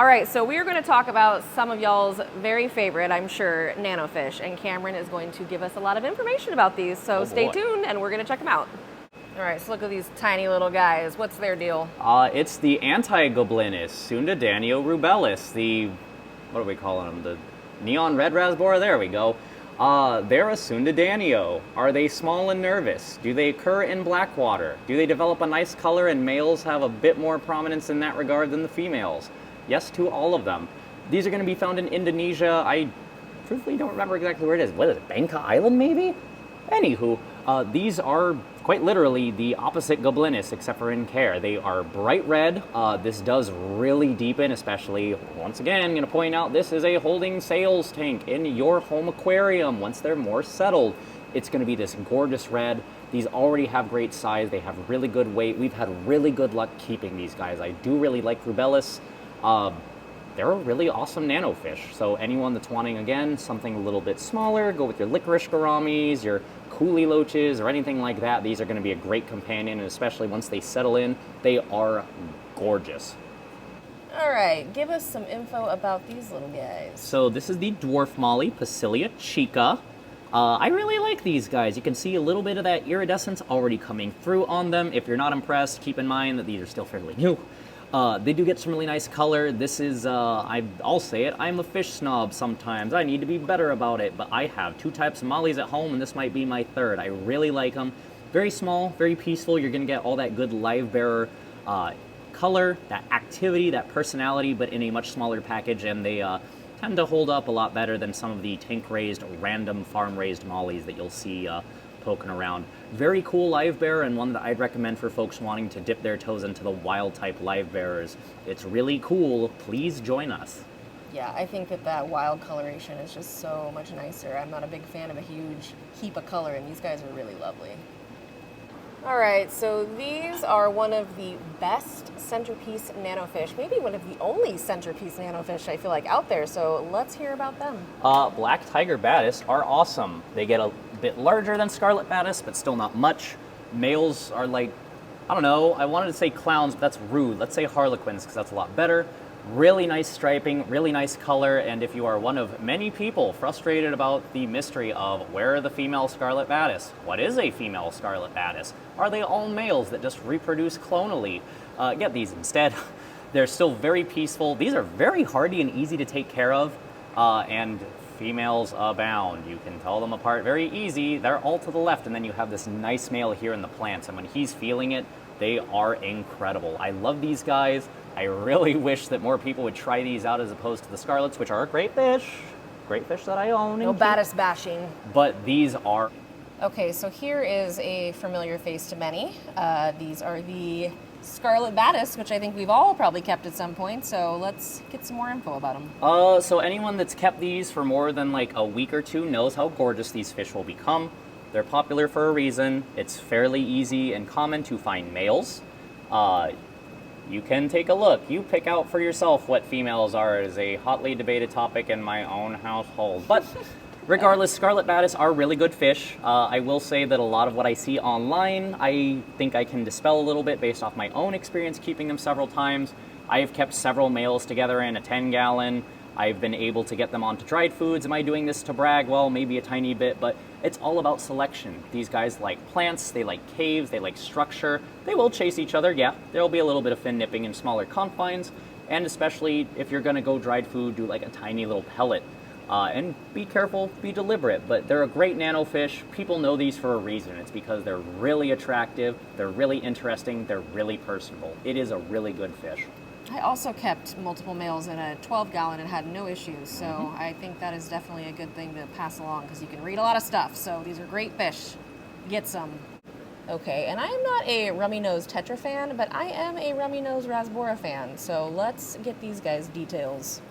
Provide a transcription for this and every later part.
All right, so we are going to talk about some of y'all's very favorite, I'm sure, nanofish, and Cameron is going to give us a lot of information about these, so stay tuned and we're going to check them out. All right, so look at these tiny little guys. What's their deal? It's the Anti-Goblinus, Sundadanio rubellus, the, what are we calling them, the neon red rasbora, there we go. They're a Sundadanio. Are they small and nervous? Do they occur in black water? Do they develop a nice color and males have a bit more prominence in that regard than the females? Yes to all of them. These are going to be found in Indonesia. I truthfully don't remember exactly where it is. What is it, Bangka Island maybe? Anywho, these are quite literally the opposite Goblinus except for in care. They are bright red. This does really deepen, especially, once again, I'm going to point out this is a holding sales tank in your home aquarium. Once they're more settled, it's going to be this gorgeous red. These already have great size. They have really good weight. We've had really good luck keeping these guys. I do really like rubellus. They're a really awesome nano fish. So anyone that's wanting, again, something a little bit smaller, go with your licorice gouramis, your coolie loaches, or anything like that. These are going to be a great companion, and especially once they settle in, they are gorgeous. All right, give us some info about these little guys. So this is the dwarf molly, Pilia Chica. I really like these guys. You can see a little bit of that iridescence already coming through on them. If you're not impressed, keep in mind that these are still fairly new. They do get some really nice color. This is, I'll say it, I'm a fish snob sometimes. I need to be better about it, but I have 2 types of mollies at home, and this might be my 3rd. I really like them. Very small, very peaceful. You're going to get all that good live bearer color, that activity, that personality, but in a much smaller package, and they tend to hold up a lot better than some of the tank-raised, random farm-raised mollies that you'll see poking around. Very cool live bearer, and one that I'd recommend for folks wanting to dip their toes into the wild type live bearers. It's really cool. Please join us. Yeah, I think that wild coloration is just so much nicer. I'm not a big fan of a huge heap of color, and these guys are really lovely. All right, so these are one of the best centerpiece nanofish, maybe one of the only centerpiece nanofish I feel like out there, so let's hear about them. Black Tiger Btis are awesome. They get a bit larger than Scarlet Btis, but still not much. Males are like, I don't know, I wanted to say clowns, but that's rude. Let's say harlequins, because that's a lot better. Really nice striping, really nice color, and if you are one of many people frustrated about the mystery of where are the female Scarlet Btis, what is a female Scarlet Btis, are they all males that just reproduce clonally, get these instead. They're still very peaceful. These are very hardy and easy to take care of, and females abound. You can tell them apart very easy. They're all to the left, and then you have this nice male here in the plants, and when he's feeling it, they are incredible. I love these guys. I really wish that more people would try these out as opposed to the Scarlets, which are a great fish that I own. No Btis bashing. But these are... Okay, so here is a familiar face to many. These are the Scarlet Btis, which I think we've all probably kept at some point, so let's get some more info about them. So anyone that's kept these for more than like a week or 2 knows how gorgeous these fish will become. They're popular for a reason. It's fairly easy and common to find males. You can take a look. You pick out for yourself what females are. It is a hotly debated topic in my own household. But regardless, Scarlet Btis are really good fish. I will say that a lot of what I see online, I think I can dispel a little bit based off my own experience keeping them several times. I have kept several males together in a 10-gallon. I've been able to get them onto dried foods. Am I doing this to brag? Well, maybe a tiny bit, but it's all about selection. These guys like plants, they like caves, they like structure. They will chase each other, yeah. There'll be a little bit of fin nipping in smaller confines, and especially if you're gonna go dried food, do like a tiny little pellet. And be careful, be deliberate, but they're a great nano fish. People know these for a reason. It's because they're really attractive, they're really interesting, they're really personable. It is a really good fish. I also kept multiple males in a 12-gallon and had no issues, so I think that is definitely a good thing to pass along because you can read a lot of stuff, so these are great fish. Get some. Okay, and I am not a rummy-nosed Tetra fan, but I am a rummy-nosed Rasbora fan, so let's get these guys' details.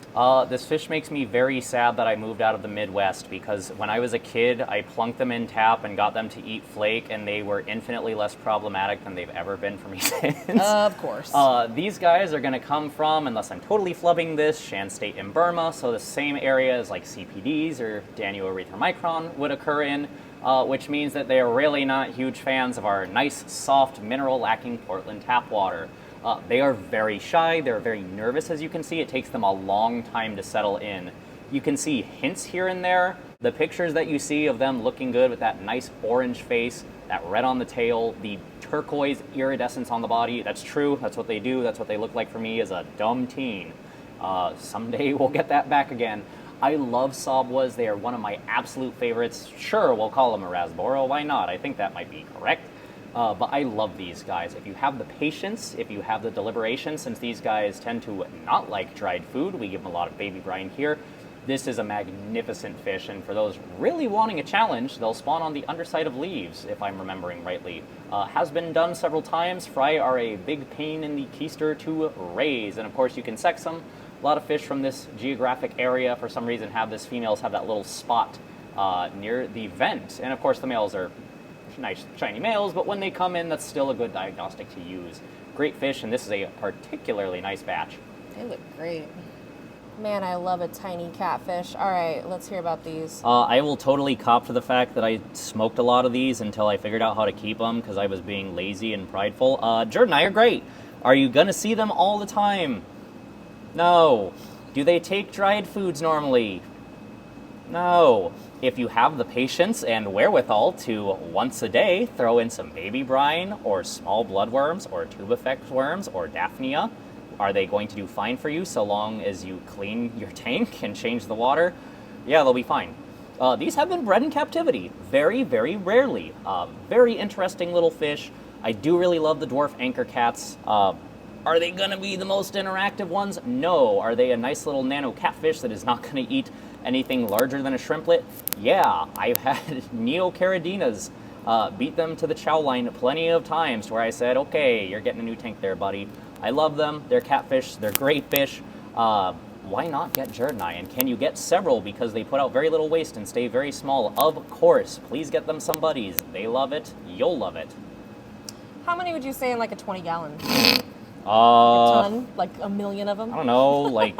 This fish makes me very sad that I moved out of the Midwest because when I was a kid, I plunked them in tap and got them to eat flake, and they were infinitely less problematic than they've ever been for me since. Of course. These guys are going to come from, unless I'm totally flubbing this, Shan State in Burma, so the same area as like CPDs or Danio would occur in, which means that they are really not huge fans of our nice, soft, mineral-lacking Portland tap water. They are very shy, they're very nervous, as you can see. It takes them a long time to settle in. You can see hints here and there. The pictures that you see of them looking good with that nice orange face, that red on the tail, the turquoise iridescence on the body, that's true, that's what they do, that's what they look like for me as a dumb teen. Someday we'll get that back again. I love Sabwas, they are one of my absolute favorites. Sure, we'll call them a Rasbora, why not? I think that might be correct. But I love these guys. If you have the patience, if you have the deliberation, since these guys tend to not like dried food, we give them a lot of baby brine here, this is a magnificent fish, and for those really wanting a challenge, they'll spawn on the underside of leaves, if I'm remembering rightly. Has been done several times. Fry are a big pain in the keister to raise, and of course you can sex them. A lot of fish from this geographic area, for some reason, females have that little spot near the vent, and of course the males are nice shiny males, but when they come in, that's still a good diagnostic to use. Great fish, and this is a particularly nice batch. They look great. Man, I love a tiny catfish. All right, let's hear about these. I will totally cop to the fact that I smoked a lot of these until I figured out how to keep them because I was being lazy and prideful. Jared and I are great. Are you gonna see them all the time? No. Do they take dried foods normally? No. If you have the patience and wherewithal to, once a day, throw in some baby brine or small bloodworms or tube effect worms or Daphnia, are they going to do fine for you so long as you clean your tank and change the water? Yeah, they'll be fine. These have been bred in captivity, very, very rarely. Very interesting little fish. I do really love the dwarf anchor cats. Are they gonna be the most interactive ones? No. Are they a nice little nano catfish that is not gonna eat anything larger than a shrimplet? Yeah, I've had neocaradinas beat them to the chow line plenty of times where I said, okay, you're getting a new tank there, buddy. I love them, they're catfish, they're great fish. Why not get Jared and I? And can you get several because they put out very little waste and stay very small? Of course, please get them some buddies. They love it, you'll love it. How many would you say in like a 20-gallon? A ton? Like a million of them? I don't know, like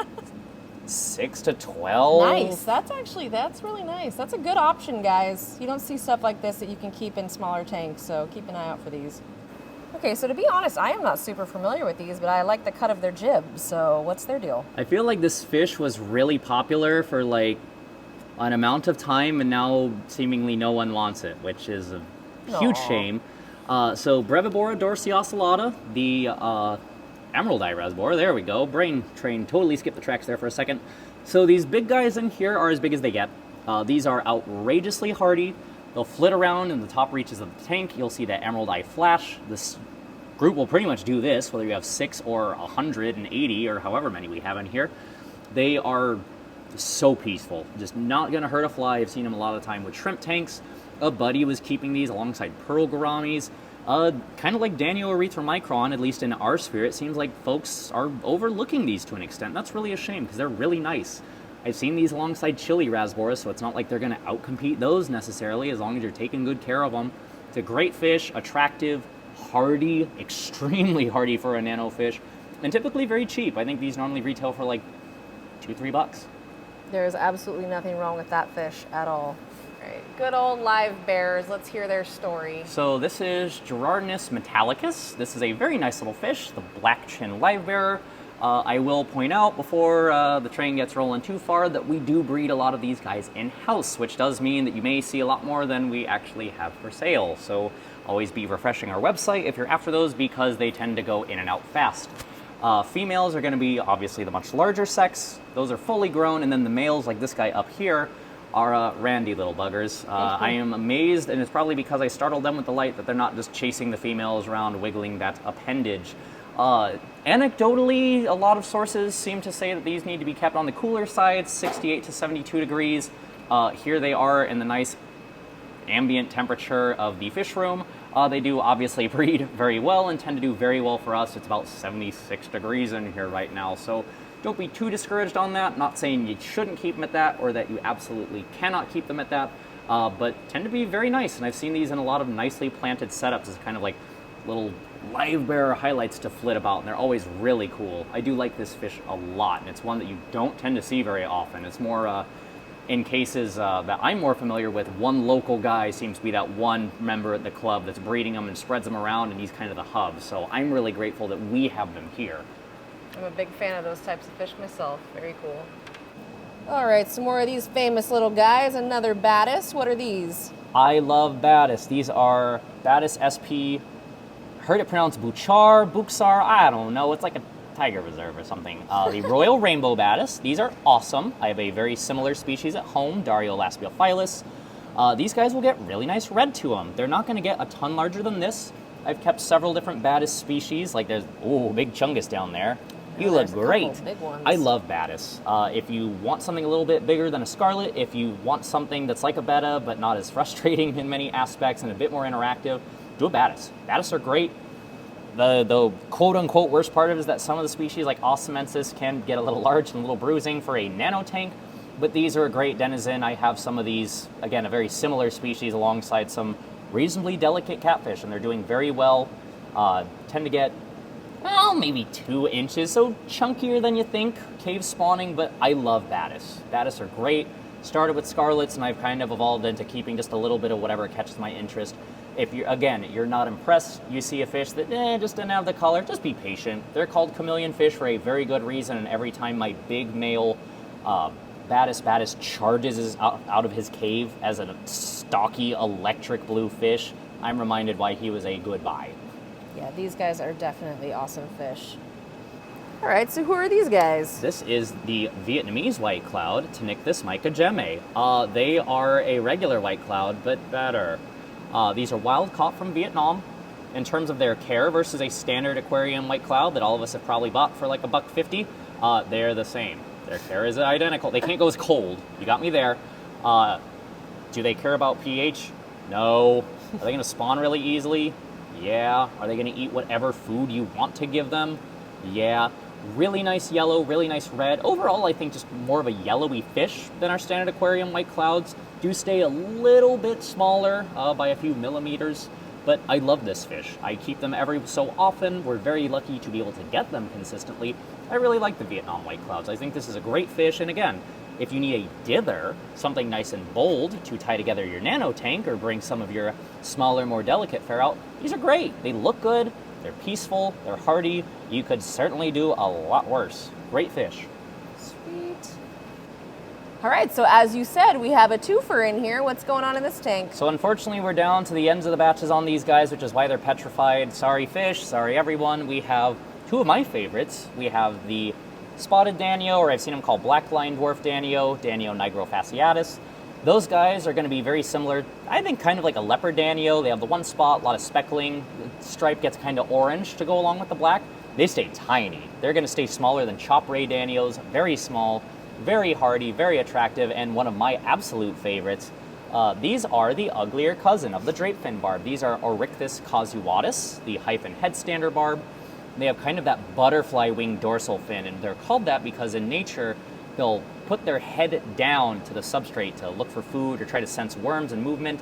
6 to 12. Nice. That's really nice. That's a good option, guys. You don't see stuff like this that you can keep in smaller tanks, so keep an eye out for these. Okay, so to be honest, I am not super familiar with these, but I like the cut of their jib, so what's their deal? I feel like this fish was really popular for like an amount of time, and now seemingly no one wants it, which is a huge shame. So Brevor, Dors, Ocela, the Emerald Eye Rasbora, there we go. Brain train, totally skipped the tracks there for a second. So these big guys in here are as big as they get. These are outrageously hardy. They'll flit around in the top reaches of the tank. You'll see that emerald eye flash. This group will pretty much do this, whether you have 6 or 180 or however many we have in here. They are so peaceful, just not gonna hurt a fly. I've seen them a lot of the time with shrimp tanks. A buddy was keeping these alongside pearl gouramis. Kind of like Danio-erythromicron, at least in our sphere, it seems like folks are overlooking these to an extent. That's really a shame because they're really nice. I've seen these alongside chili rasboras, so it's not like they're going to outcompete those necessarily as long as you're taking good care of them. It's a great fish, attractive, hardy, extremely hardy for a nano fish, and typically very cheap. I think these normally retail for like $2-3. There's absolutely nothing wrong with that fish at all. Right. Good old live bears. Let's hear their story. So this is Gerardinus metallicus. This is a very nice little fish, the black chin live bearer. I will point out before the train gets rolling too far that we do breed a lot of these guys in-house, which does mean that you may see a lot more than we actually have for sale. So always be refreshing our website if you're after those because they tend to go in and out fast. Females are going to be obviously the much larger sex. Those are fully grown, and then the males, like this guy up here, are randy little buggers. I am amazed, and it's probably because I startled them with the light, that they're not just chasing the females around wiggling that appendage. Anecdotally, a lot of sources seem to say that these need to be kept on the cooler side, 68 to 72 degrees. Here they are in the nice ambient temperature of the fish room. They do obviously breed very well and tend to do very well for us. It's about 76 degrees in here right now, so don't be too discouraged on that. Not saying you shouldn't keep them at that or that you absolutely cannot keep them at that, but tend to be very nice. And I've seen these in a lot of nicely planted setups as kind of like little live bearer highlights to flit about, and they're always really cool. I do like this fish a lot, and it's one that you don't tend to see very often. It's more in cases that I'm more familiar with, one local guy seems to be that one member at the club that's breeding them and spreads them around, and he's kind of the hub. So I'm really grateful that we have them here. I'm a big fan of those types of fish myself. Very cool. All right, some more of these famous little guys. Another Btis. What are these? I love Btis. These are Btis SP. Heard it pronounced Buxar. I don't know. It's like a tiger reserve or something. The Royal Rainbow Btis. These are awesome. I have a very similar species at home, Dariolasbiophyllus. These guys will get really nice red to them. They're not going to get a ton larger than this. I've kept several different Btis species. Like there's, big Chungus down there. You look great. Big ones. I love Btis. If you want something a little bit bigger than a Scarlet, if you want something that's like a Betta but not as frustrating in many aspects and a bit more interactive, do a Btis. Btis are great. The quote-unquote worst part of it is that some of the species, like Osmensis, can get a little large and a little bruising for a nano tank, but these are a great denizen. I have some of these, again, a very similar species alongside some reasonably delicate catfish, and they're doing very well. Tend to get, well, maybe 2 inches, so chunkier than you think, cave spawning, but I love Btis. Btis are great. Started with Scarlets, and I've kind of evolved into keeping just a little bit of whatever catches my interest. If you're not impressed, you see a fish that just didn't have the color, just be patient. They're called chameleon fish for a very good reason, and every time my big male Btis charges out of his cave as a stocky electric blue fish, I'm reminded why he was a good buy. Yeah, these guys are definitely awesome fish. All right, so who are these guys? This is the Vietnamese white cloud, Ptenictis microgemme. They are a regular white cloud, but better. These are wild caught from Vietnam. In terms of their care versus a standard aquarium white cloud that all of us have probably bought for like $1.50, they're the same. Their care is identical. They can't go as cold. You got me there. Do they care about pH? No. Are they going to spawn really easily? Yeah. Are they going to eat whatever food you want to give them? Yeah. Really nice yellow, really nice red. Overall, I think just more of a yellowy fish than our standard aquarium white clouds. Do stay a little bit smaller by a few millimeters, but I love this fish. I keep them every so often. We're very lucky to be able to get them consistently. I really like the Vietnam white clouds. I think this is a great fish, and again, if you need a dither, something nice and bold to tie together your nano tank or bring some of your smaller, more delicate fare out, these are great. They look good. They're peaceful, they're hardy. You could certainly do a lot worse. Great fish. Sweet. All right, so as you said, we have a twofer in here. What's going on in this tank? So unfortunately, we're down to the ends of the batches on these guys, which is why they're petrified. Sorry fish, sorry everyone. We have 2 of my favorites. We have the spotted Danio, or I've seen them called black line dwarf Danio, Danio nigrofasciatus. Those guys are going to be very similar, I think kind of like a leopard Danio. They have the one spot, a lot of speckling. The stripe gets kind of orange to go along with the black. They stay tiny. They're going to stay smaller than chop ray Danios, very small, very hardy, very attractive, and one of my absolute favorites. These are the uglier cousin of the drapefin barb. These are Oryctis casuatus, the hyphen headstander barb. They have kind of that butterfly wing dorsal fin, and they're called that because in nature, they'll put their head down to the substrate to look for food or try to sense worms and movement.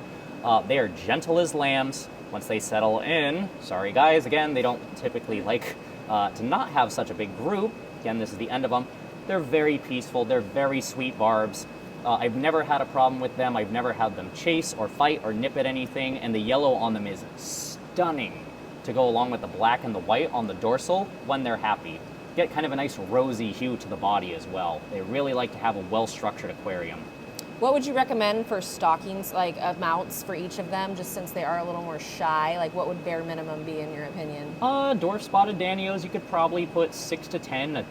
They are gentle as lambs. Once they settle in, sorry guys, again, they don't typically like to not have such a big group. Again, this is the end of them. They're very peaceful. They're very sweet barbs. I've never had a problem with them. I've never had them chase or fight or nip at anything, and the yellow on them is stunning to go along with the black and the white on the dorsal when they're happy. Get kind of a nice rosy hue to the body as well. They really like to have a well-structured aquarium. What would you recommend for stockings, like amounts for each of them, just since they are a little more shy? Like what would bare minimum be in your opinion? Dwarf spotted Danios, you could probably put 6 to 10, a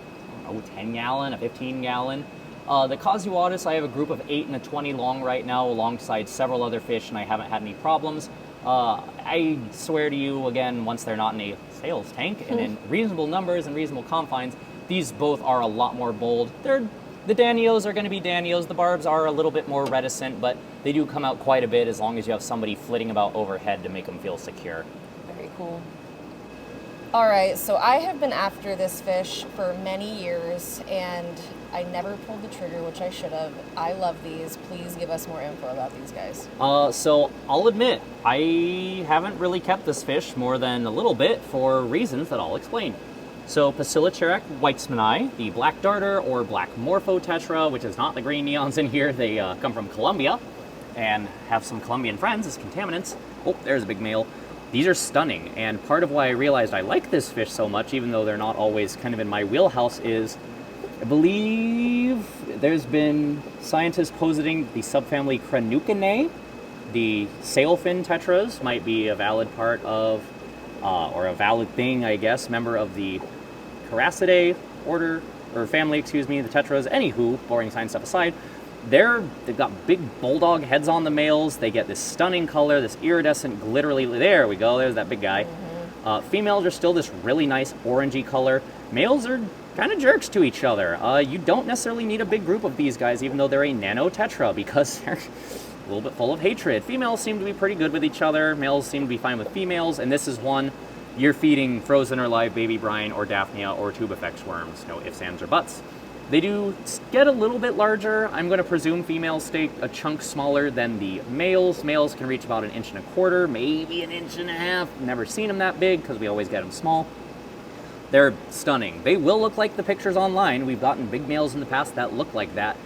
10 gallon, a 15 gallon. The Casuatus, I have a group of 8 and a 20 long right now alongside several other fish, and I haven't had any problems. I swear to you, again, once they're not in a sales tank and in reasonable numbers and reasonable confines, these both are a lot more bold. The Danios are going to be Danios. The barbs are a little bit more reticent, but they do come out quite a bit as long as you have somebody flitting about overhead to make them feel secure. Very cool. All right, so I have been after this fish for many years, and I never pulled the trigger, which I should have. I love these. Please give us more info about these guys. So I'll admit, I haven't really kept this fish more than a little bit for reasons that I'll explain. So Bacillocerac weitzmani, the black darter or black morpho tetra, which is not the green neons in here. They come from Colombia and have some Colombian friends as contaminants. Oh, there's a big male. These are stunning, and part of why I realized I like this fish so much, even though they're not always kind of in my wheelhouse, is I believe there's been scientists positing the subfamily Cranucinae. The sailfin tetras might be a valid part of, or a valid thing, I guess, member of the Carassidae order, or family, excuse me, the tetras. Anywho, boring science stuff aside, they've got big bulldog heads on the males. They get this stunning color, this iridescent, glittery, there we go, there's that big guy. Females are still this really nice orangey color. Males are kind of jerks to each other. You don't necessarily need a big group of these guys, even though they're a nano tetra, because they're a little bit full of hatred. Females seem to be pretty good with each other. Males seem to be fine with females, and this is one you're feeding frozen or live baby brine or Daphnia or tubifex worms. No ifs, ands, or buts. They do get a little bit larger. I'm going to presume females stay a chunk smaller than the males. Males can reach about 1.25 inches, maybe 1.5 inches. Never seen them that big because we always get them small. They're stunning. They will look like the pictures online. We've gotten big males in the past that look like that.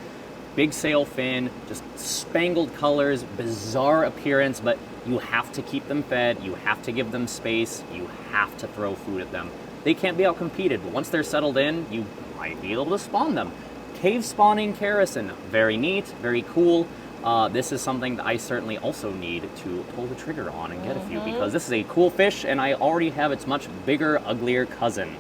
Big sail fin, just spangled colors, bizarre appearance, but you have to keep them fed, you have to give them space, you have to throw food at them. They can't be outcompeted, but once they're settled in, you might be able to spawn them. Cave spawning Kerasin, very neat, very cool. This is something that I certainly also need to pull the trigger on and get a few, because this is a cool fish and I already have its much bigger, uglier cousin.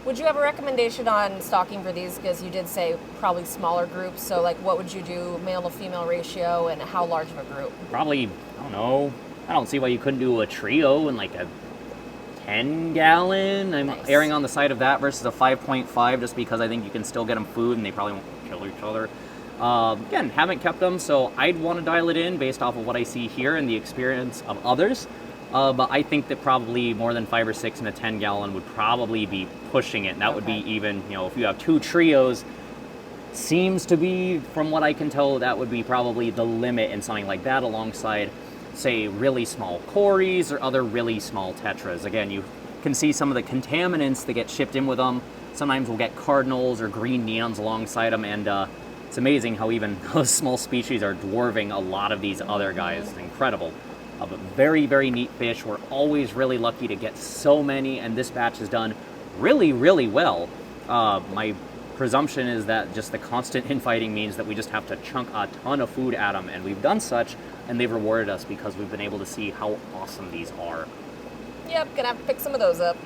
Would you have a recommendation on stocking for these? Because you did say probably smaller groups. So, like, what would you do, male to female ratio, and how large of a group? Probably, I don't know. I don't see why you couldn't do a trio and like a 10-gallon. I'm erring on the side of that versus a 5.5, just because I think you can still get them food and they probably won't kill each other. Again, haven't kept them, so I'd want to dial it in based off of what I see here and the experience of others. But I think that probably more than 5 or 6 in a 10-gallon would probably be pushing it. And that would be even, you know, if you have 2 trios, seems to be, from what I can tell, that would be probably the limit in something like that, alongside, say, really small cories or other really small tetras. Again, you can see some of the contaminants that get shipped in with them. Sometimes we'll get cardinals or green neons alongside them, and it's amazing how even those small species are dwarfing a lot of these other guys. It's incredible. But very, very neat fish. We're always really lucky to get so many, and this batch has done really, really well. My presumption is that just the constant infighting means that we just have to chunk a ton of food at them, and we've done such, and they've rewarded us because we've been able to see how awesome these are. Yep, gonna have to pick some of those up.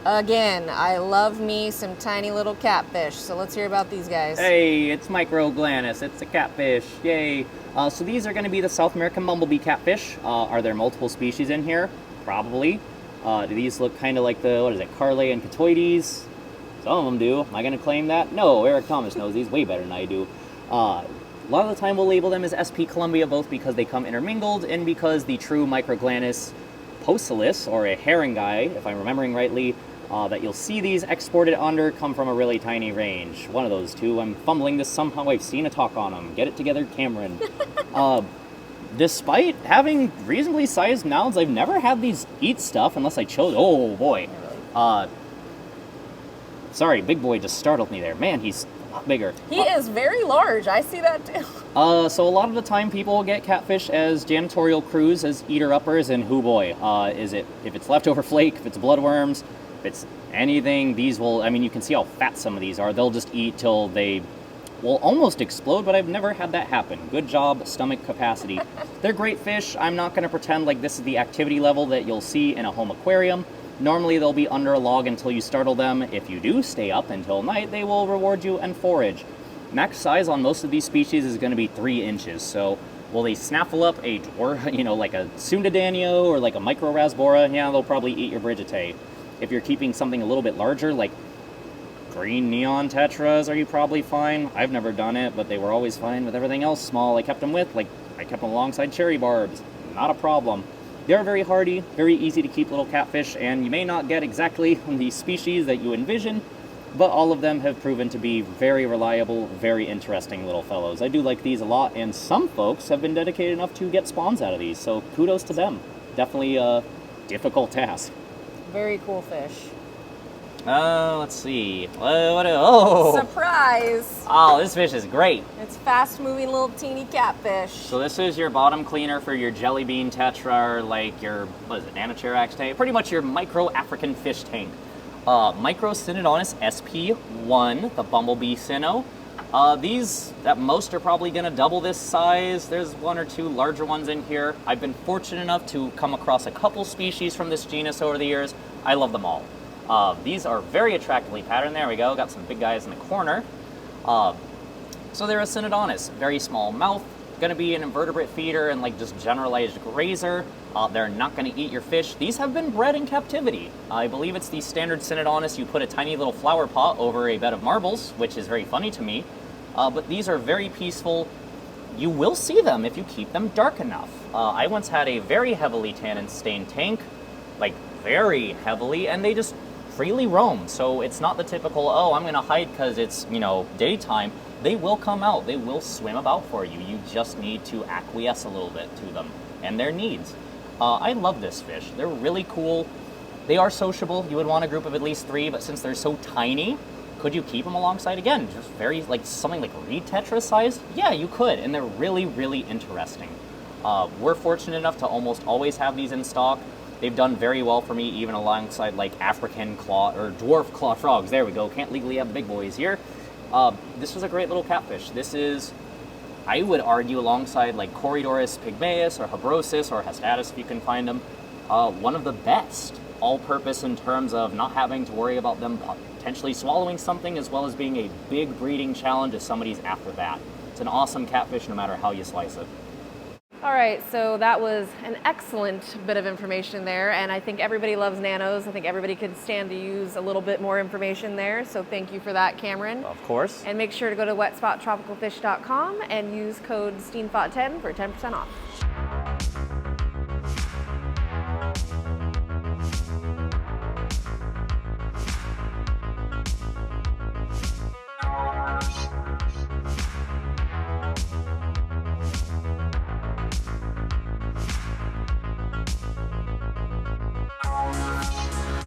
Again, I love me some tiny little catfish, so let's hear about these guys. Hey, it's Microglanis. It's a catfish. Yay. So these are going to be the South American bumblebee catfish. Are there multiple species in here? Probably. Do these look kind of like the, what is it, Carle and Catoides? Some of them do. Am I going to claim that? No, Eric Thomas knows these way better than I do. A lot of the time we'll label them as SP Columbia, both because they come intermingled and because the true Microglanis poecilis, or a herring guy, if I'm remembering rightly, that you'll see these exported under come from a really tiny range. One of those two. I'm fumbling this somehow. I've seen a talk on them. Get it together, Cameron. Despite having reasonably sized nouns, I've never had these eat stuff unless I chose. Oh boy. Sorry, big boy just startled me there. Man, he's a lot bigger. He is very large. I see that too. So a lot of the time people will get catfish as janitorial crews, as eater-uppers, and hoo boy. Is it, if it's leftover flake, if it's bloodworms, if it's anything, these will, I mean, you can see how fat some of these are. They'll just eat till they will almost explode, but I've never had that happen. Good job, stomach capacity. They're great fish. I'm not going to pretend like this is the activity level that you'll see in a home aquarium. Normally, they'll be under a log until you startle them. If you do stay up until night, they will reward you and forage. Max size on most of these species is going to be 3 inches, so will they snaffle up a dwarf, you know, like a Sundadanio or like a Micro Rasbora? Yeah, they'll probably eat your Brigitei. If you're keeping something a little bit larger, like green neon tetras, are you probably fine? I've never done it, but they were always fine with everything else small I kept them with. Like, I kept them alongside cherry barbs. Not a problem. They're very hardy, very easy to keep little catfish, and you may not get exactly the species that you envision, but all of them have proven to be very reliable, very interesting little fellows. I do like these a lot, and some folks have been dedicated enough to get spawns out of these, so kudos to them. Definitely a difficult task. Very cool fish. Let's see. Oh! Surprise! Oh, this fish is great. It's fast-moving little teeny catfish. So this is your bottom cleaner for your jelly bean tetra, or like your, what is it, Nanocherax tank? Pretty much your micro African fish tank. Micro Synodontis SP1, the bumblebee Syno. These, at most, are probably going to double this size. There's one or two larger ones in here. I've been fortunate enough to come across a couple species from this genus over the years. I love them all. These are very attractively patterned. There we go. Got some big guys in the corner. So they're a Synodontis. Very small mouth. Going to be an invertebrate feeder and like just generalized grazer. They're not going to eat your fish. These have been bred in captivity. I believe it's the standard Synodontis. You put a tiny little flower pot over a bed of marbles, which is very funny to me. But these are very peaceful. You will see them if you keep them dark enough. I once had a very heavily tannin stained tank, like very heavily, and they just freely roam. So it's not the typical, oh, I'm going to hide because it's, you know, daytime. They will come out. They will swim about for you. You just need to acquiesce a little bit to them and their needs. I love this fish. They're really cool. They are sociable. You would want a group of at least 3, but since they're so tiny, could you keep them alongside again? Just very, like, something like reed tetra sized? Yeah, you could, and they're really, really interesting. We're fortunate enough to almost always have these in stock. They've done very well for me, even alongside, like, African claw, or dwarf claw frogs. There we go. Can't legally have big boys here. This was a great little catfish. This is, I would argue, alongside like Corydoris pygmaeus or Habrosis or Hastatus, if you can find them, one of the best all-purpose in terms of not having to worry about them potentially swallowing something, as well as being a big breeding challenge if somebody's after that. It's an awesome catfish no matter how you slice it. All right, so that was an excellent bit of information there, and I think everybody loves nanos. I think everybody could stand to use a little bit more information there, so thank you for that, Cameron. Of course. And make sure to go to wetspottropicalfish.com and use code Steenfott10 for 10% off.